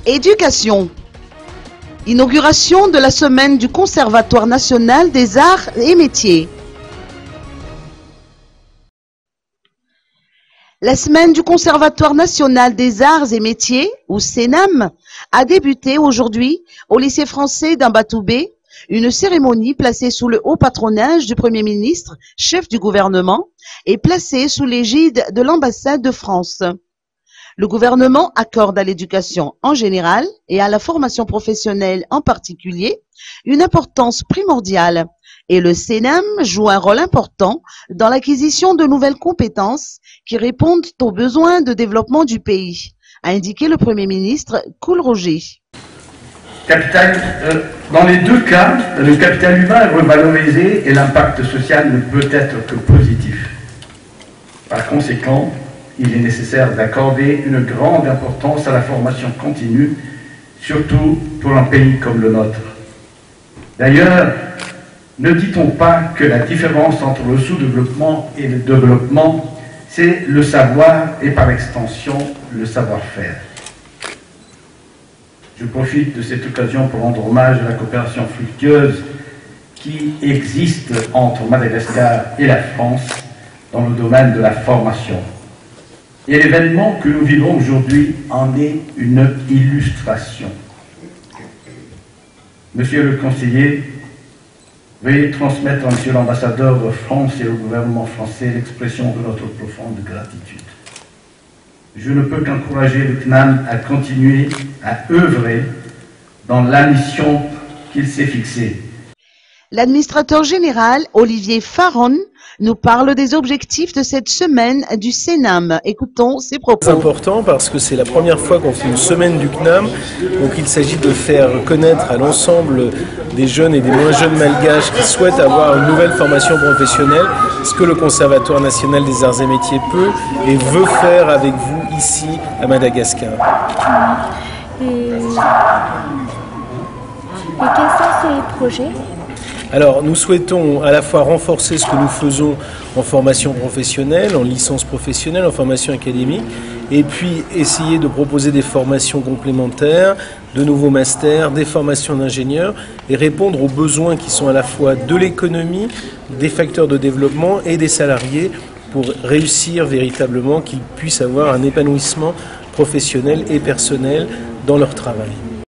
Éducation. Inauguration de la semaine du Conservatoire national des arts et métiers. La semaine du Conservatoire national des arts et métiers, ou CNAM, a débuté aujourd'hui au lycée français d'Ambatoubé, une cérémonie placée sous le haut patronage du Premier ministre, chef du gouvernement, et placée sous l'égide de l'ambassade de France. Le gouvernement accorde à l'éducation en général et à la formation professionnelle en particulier une importance primordiale et le CNAM joue un rôle important dans l'acquisition de nouvelles compétences qui répondent aux besoins de développement du pays, a indiqué le Premier ministre Cool-Roger. Dans les deux cas, le capital humain est revalorisé et l'impact social ne peut être que positif. Par conséquent, il est nécessaire d'accorder une grande importance à la formation continue, surtout pour un pays comme le nôtre. D'ailleurs, ne dit-on pas que la différence entre le sous-développement et le développement, c'est le savoir et par extension le savoir-faire. Je profite de cette occasion pour rendre hommage à la coopération fructueuse qui existe entre Madagascar et la France dans le domaine de la formation. Et l'événement que nous vivons aujourd'hui en est une illustration. Monsieur le conseiller, veuillez transmettre à Monsieur l'ambassadeur de France et au gouvernement français l'expression de notre profonde gratitude. Je ne peux qu'encourager le CNAM à continuer à œuvrer dans la mission qu'il s'est fixée. L'administrateur général, Olivier Faron, nous parle des objectifs de cette semaine du CNAM. Écoutons ses propos. C'est important parce que c'est la première fois qu'on fait une semaine du CNAM. Donc il s'agit de faire connaître à l'ensemble des jeunes et des moins jeunes malgaches qui souhaitent avoir une nouvelle formation professionnelle ce que le Conservatoire national des arts et métiers peut et veut faire avec vous ici à Madagascar. Et quels sont ces projets ? Alors, nous souhaitons à la fois renforcer ce que nous faisons en formation professionnelle, en licence professionnelle, en formation académique, et puis essayer de proposer des formations complémentaires, de nouveaux masters, des formations d'ingénieurs, et répondre aux besoins qui sont à la fois de l'économie, des facteurs de développement et des salariés pour réussir véritablement qu'ils puissent avoir un épanouissement professionnel et personnel dans leur travail.